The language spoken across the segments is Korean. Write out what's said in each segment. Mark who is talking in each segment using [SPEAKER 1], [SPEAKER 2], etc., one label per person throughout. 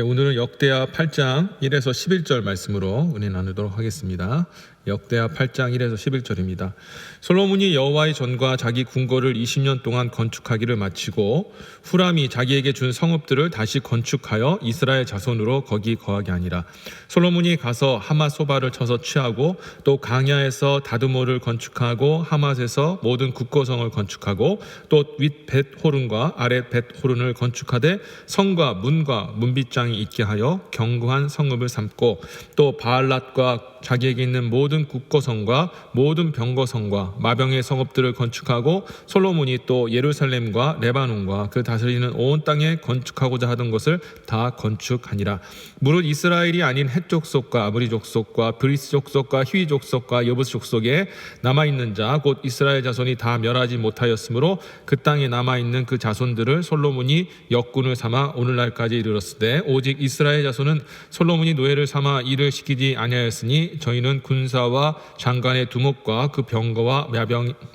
[SPEAKER 1] 오늘은 역대하 8장 1에서 11절 말씀으로 은혜 나누도록 하겠습니다. 역대하 8장 1에서 11절입니다. 솔로몬이 여호와의 전과 자기 궁궐을 20년 동안 건축하기를 마치고 후람이 자기에게 준 성읍들을 다시 건축하여 이스라엘 자손으로 거기 거하게 하니라. 솔로몬이 가서 하맛 소바를 쳐서 취하고 또 강야에서 다드모를 건축하고 하맛에서 모든 국고성을 건축하고 또 윗 벳호른과 아랫 벳호른을 건축하되 성과 문과 문빗장이 있게 하여 견고한 성읍을 삼고 또 바알랏과 자기에게 있는 모든 국고성과 모든 병거성과 마병의 성읍들을 건축하고 솔로몬이 또 예루살렘과 레바논과 그 다스리는 온 땅에 건축하고자 하던 것을 다 건축하니라. 무릇 이스라엘이 아닌 헷 족속과 아므리 족속과 브리스 족속과 히위 족속과 여부스 족속에 남아있는 자 곧 이스라엘 자손이 다 멸하지 못하였으므로 그 땅에 남아있는 그 자손들을 솔로몬이 역군을 삼아 오늘날까지 이르렀으되 오직 이스라엘 자손은 솔로몬이 노예를 삼아 일을 시키지 아니하였으니 저희는 군사와 장관의 두목과 그 병거와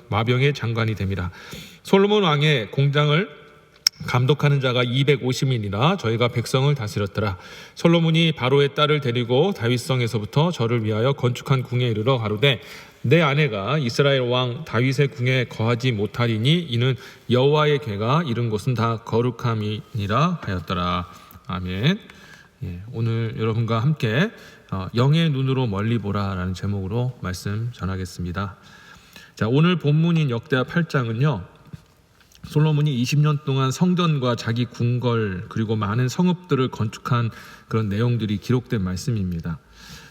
[SPEAKER 1] 마병의 장관이 됨이라. 솔로몬 왕의 공장을 감독하는 자가 250인이라 저희가 백성을 다스렸더라. 솔로몬이 바로의 딸을 데리고 다윗성에서부터 저를 위하여 건축한 궁에 이르러 가로되 내 아내가 이스라엘 왕 다윗의 궁에 거하지 못하리니 이는 여호와의 궤가 이른 곳은 다 거룩함이니라 하였더라. 아멘. 오늘 여러분과 함께 영의 눈으로 멀리 보라라는 제목으로 말씀 전하겠습니다. 자, 오늘 본문인 역대하 8장은요. 솔로몬이 20년 동안 성전과 자기 궁궐 그리고 많은 성읍들을 건축한 그런 내용들이 기록된 말씀입니다.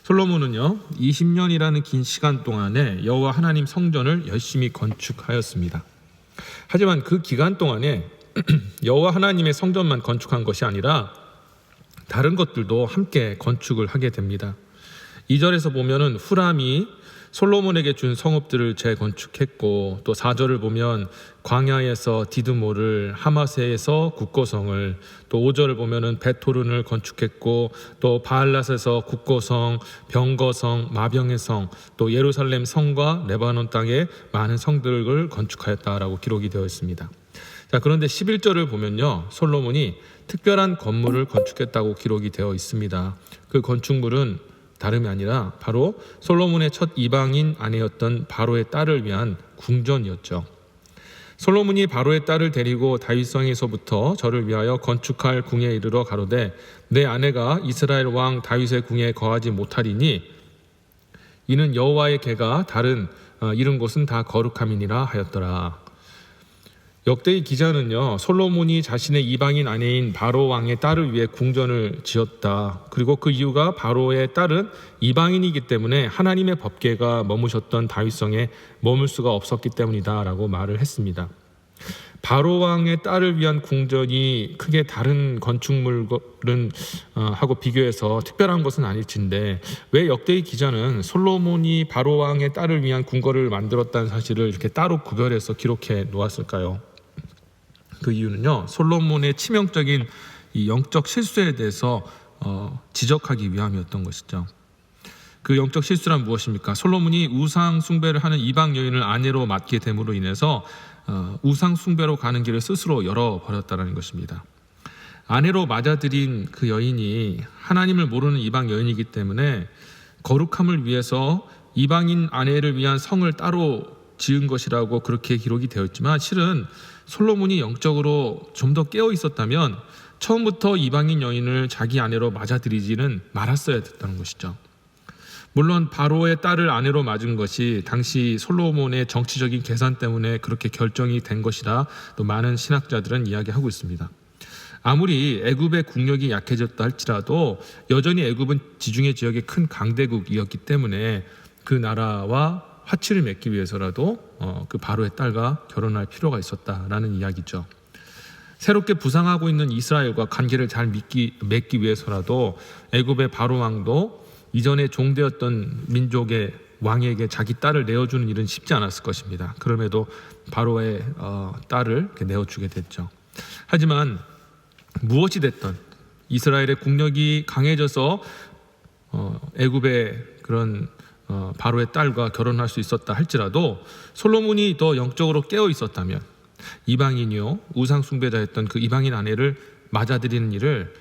[SPEAKER 1] 솔로몬은요 20년이라는 긴 시간 동안에 여호와 하나님 성전을 열심히 건축하였습니다. 하지만 그 기간 동안에 여호와 하나님의 성전만 건축한 것이 아니라 다른 것들도 함께 건축을 하게 됩니다. 2절에서 보면은 후람이 솔로몬에게 준 성읍들을 재건축했고 또 4절을 보면 광야에서 디드모를 하마세에서 국고성을 또 5절을 보면은 벳호른을 건축했고 또 바알랏에서 국고성, 병거성, 마병의 성, 또 예루살렘 성과 레바논 땅에 많은 성들을 건축하였다라고 기록이 되어 있습니다. 자, 그런데 11절을 보면요 솔로몬이 특별한 건물을 건축했다고 기록이 되어 있습니다. 그 건축물은 다름이 아니라 바로 솔로몬의 첫 이방인 아내였던 바로의 딸을 위한 궁전이었죠. 솔로몬이 바로의 딸을 데리고 다윗성에서부터 저를 위하여 건축할 궁에 이르러 가로되 내 아내가 이스라엘 왕 다윗의 궁에 거하지 못하리니 이는 여호와의 궤가 이른 곳은 다 거룩함이니라 하였더라. 역대의 기자는요 솔로몬이 자신의 이방인 아내인 바로 왕의 딸을 위해 궁전을 지었다. 그리고 그 이유가 바로의 딸은 이방인이기 때문에 하나님의 법궤가 머무셨던 다윗성에 머물 수가 없었기 때문이다 라고 말을 했습니다. 바로 왕의 딸을 위한 궁전이 크게 다른 건축물은 하고 비교해서 특별한 것은 아닐진데 왜 역대의 기자는 솔로몬이 바로 왕의 딸을 위한 궁궐을 만들었다는 사실을 이렇게 따로 구별해서 기록해 놓았을까요? 그 이유는요 솔로몬의 치명적인 이 영적 실수에 대해서 지적하기 위함이었던 것이죠. 그 영적 실수란 무엇입니까? 솔로몬이 우상 숭배를 하는 이방 여인을 아내로 맡게 됨으로 인해서 우상 숭배로 가는 길을 스스로 열어버렸다는 것입니다. 아내로 맞아들인 그 여인이 하나님을 모르는 이방 여인이기 때문에 거룩함을 위해서 이방인 아내를 위한 성을 따로 지은 것이라고 그렇게 기록이 되어 있지만 실은 솔로몬이 영적으로 좀 더 깨어 있었다면 처음부터 이방인 여인을 자기 아내로 맞아들이지는 말았어야 됐다는 것이죠. 물론 바로의 딸을 아내로 맞은 것이 당시 솔로몬의 정치적인 계산 때문에 그렇게 결정이 된 것이라 또 많은 신학자들은 이야기하고 있습니다. 아무리 애굽의 국력이 약해졌다 할지라도 여전히 애굽은 지중해 지역의 큰 강대국이었기 때문에 그 나라와 화치를 맺기 위해서라도 그 바로의 딸과 결혼할 필요가 있었다라는 이야기죠. 새롭게 부상하고 있는 이스라엘과 관계를 잘 맺기 위해서라도 애굽의 바로 왕도 이전에 종되었던 민족의 왕에게 자기 딸을 내어주는 일은 쉽지 않았을 것입니다. 그럼에도 바로의 딸을 내어주게 됐죠. 하지만 무엇이 됐든 이스라엘의 국력이 강해져서 애굽의 그런 바로의 딸과 결혼할 수 있었다 할지라도 솔로몬이 더 영적으로 깨어 있었다면 이방인이요 우상 숭배자였던 그 이방인 아내를 맞아들이는 일을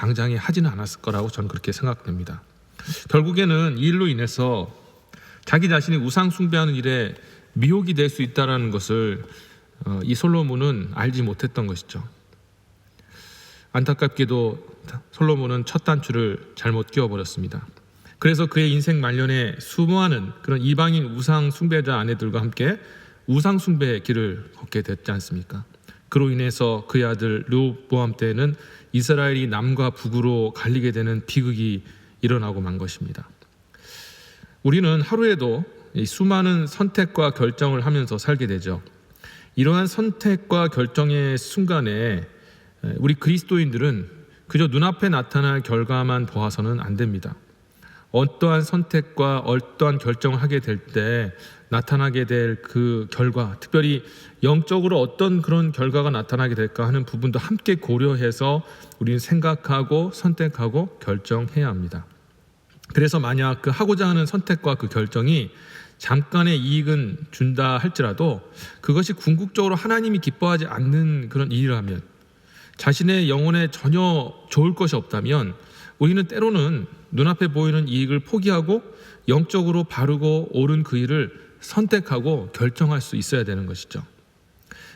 [SPEAKER 1] 당장에 하지는 않았을 거라고 저는 그렇게 생각됩니다. 결국에는 이 일로 인해서 자기 자신이 우상 숭배하는 일에 미혹이 될 수 있다는 것을 이 솔로몬은 알지 못했던 것이죠. 안타깝게도 솔로몬은 첫 단추를 잘못 끼워버렸습니다. 그래서 그의 인생 말년에 수많은 그런 이방인 우상 숭배자 아내들과 함께 우상 숭배의 길을 걷게 됐지 않습니까? 그로 인해서 그의 아들 르호보암 때에는 이스라엘이 남과 북으로 갈리게 되는 비극이 일어나고 만 것입니다. 우리는 하루에도 이 수많은 선택과 결정을 하면서 살게 되죠. 이러한 선택과 결정의 순간에 우리 그리스도인들은 그저 눈앞에 나타날 결과만 보아서는 안 됩니다. 어떠한 선택과 어떠한 결정을 하게 될 때 나타나게 될 그 결과, 특별히 영적으로 어떤 그런 결과가 나타나게 될까 하는 부분도 함께 고려해서 우리는 생각하고 선택하고 결정해야 합니다. 그래서 만약 그 하고자 하는 선택과 그 결정이 잠깐의 이익은 준다 할지라도 그것이 궁극적으로 하나님이 기뻐하지 않는 그런 일이라면, 자신의 영혼에 전혀 좋을 것이 없다면 우리는 때로는 눈앞에 보이는 이익을 포기하고 영적으로 바르고 옳은 그 일을 선택하고 결정할 수 있어야 되는 것이죠.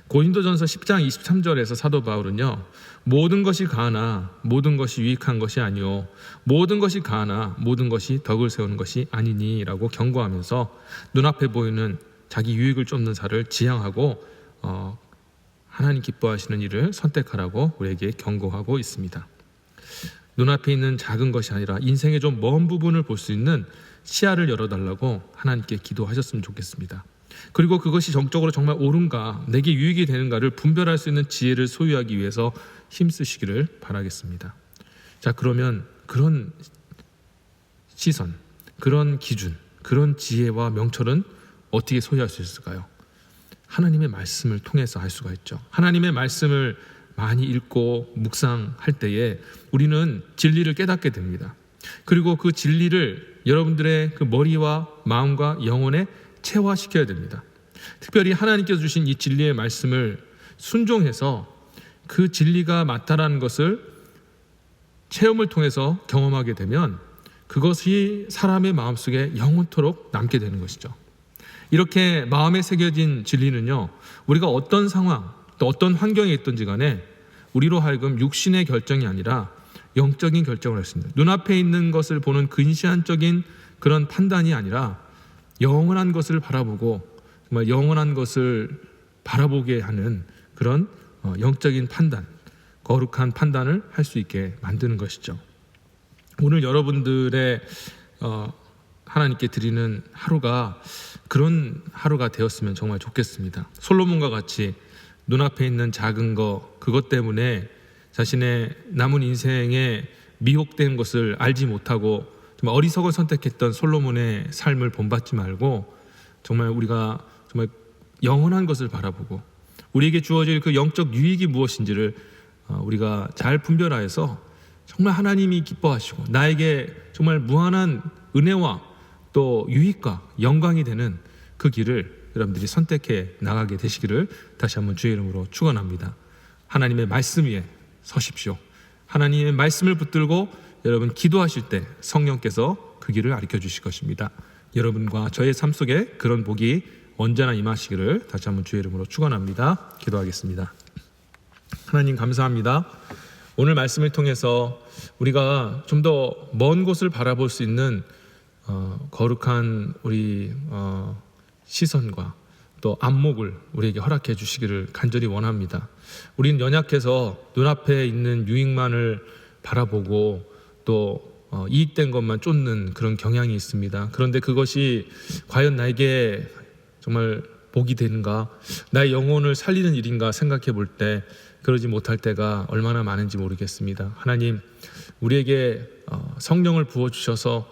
[SPEAKER 1] 고린도전서 10장 23절에서 사도 바울은요, 모든 것이 가하나 모든 것이 유익한 것이 아니요 모든 것이 가하나 모든 것이 덕을 세우는 것이 아니니 라고 경고하면서 눈앞에 보이는 자기 유익을 쫓는 자를 지향하고 하나님 기뻐하시는 일을 선택하라고 우리에게 경고하고 있습니다. 눈앞에 있는 작은 것이 아니라 인생의 좀 먼 부분을 볼 수 있는 시야를 열어달라고 하나님께 기도하셨으면 좋겠습니다. 그리고 그것이 정적으로 정말 옳은가, 내게 유익이 되는가를 분별할 수 있는 지혜를 소유하기 위해서 힘쓰시기를 바라겠습니다. 자, 그러면 그런 시선, 그런 기준, 그런 지혜와 명철은 어떻게 소유할 수 있을까요? 하나님의 말씀을 통해서 할 수가 있죠. 하나님의 말씀을 많이 읽고 묵상할 때에 우리는 진리를 깨닫게 됩니다. 그리고 그 진리를 여러분들의 그 머리와 마음과 영혼에 체화시켜야 됩니다. 특별히 하나님께서 주신 이 진리의 말씀을 순종해서 그 진리가 맞다라는 것을 체험을 통해서 경험하게 되면 그것이 사람의 마음속에 영원토록 남게 되는 것이죠. 이렇게 마음에 새겨진 진리는요, 우리가 어떤 상황 또 어떤 환경에 있든지 간에 우리로 하여금 육신의 결정이 아니라 영적인 결정을 할 수 있는, 눈앞에 있는 것을 보는 근시안적인 그런 판단이 아니라 영원한 것을 바라보고 정말 영원한 것을 바라보게 하는 그런 영적인 판단, 거룩한 판단을 할 수 있게 만드는 것이죠. 오늘 여러분들의 하나님께 드리는 하루가 그런 하루가 되었으면 정말 좋겠습니다. 솔로몬과 같이 눈앞에 있는 작은 것, 그것 때문에 자신의 남은 인생에 미혹된 것을 알지 못하고 정말 어리석은 선택했던 솔로몬의 삶을 본받지 말고 정말 우리가 정말 영원한 것을 바라보고 우리에게 주어질 그 영적 유익이 무엇인지를 우리가 잘 분별하여서 정말 하나님이 기뻐하시고 나에게 정말 무한한 은혜와 또 유익과 영광이 되는 그 길을 여러분들이 선택해 나가게 되시기를 다시 한번 주의 이름으로 축원합니다. 하나님의 말씀 위에 서십시오. 하나님의 말씀을 붙들고 여러분 기도하실 때 성령께서 그 길을 가르쳐 주실 것입니다. 여러분과 저의 삶 속에 그런 복이 언제나 임하시기를 다시 한번 주의 이름으로 축원합니다. 기도하겠습니다. 하나님 감사합니다. 오늘 말씀을 통해서 우리가 좀 더 먼 곳을 바라볼 수 있는 거룩한 우리 시선과 또 안목을 우리에게 허락해 주시기를 간절히 원합니다. 우리는 연약해서 눈앞에 있는 유익만을 바라보고 또 이익된 것만 쫓는 그런 경향이 있습니다. 그런데 그것이 과연 나에게 정말 복이 되는가, 나의 영혼을 살리는 일인가 생각해 볼 때 그러지 못할 때가 얼마나 많은지 모르겠습니다. 하나님, 우리에게 성령을 부어주셔서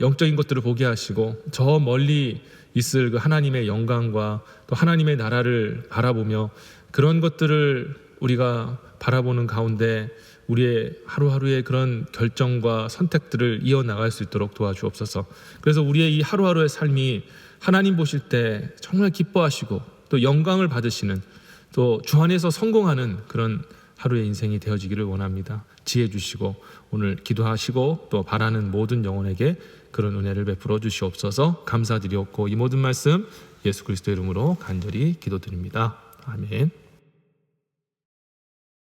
[SPEAKER 1] 영적인 것들을 보게 하시고 저 멀리 있을 그 하나님의 영광과 또 하나님의 나라를 바라보며 그런 것들을 우리가 바라보는 가운데 우리의 하루하루의 그런 결정과 선택들을 이어나갈 수 있도록 도와주옵소서. 그래서 우리의 이 하루하루의 삶이 하나님 보실 때 정말 기뻐하시고 또 영광을 받으시는, 또 주 안에서 성공하는 그런 하루의 인생이 되어지기를 원합니다. 지혜 주시고 오늘 기도하시고 또 바라는 모든 영혼에게 그런 은혜를 베풀어 주시옵소서. 감사드리옵고 이 모든 말씀 예수 그리스도의 이름으로 간절히 기도드립니다. 아멘.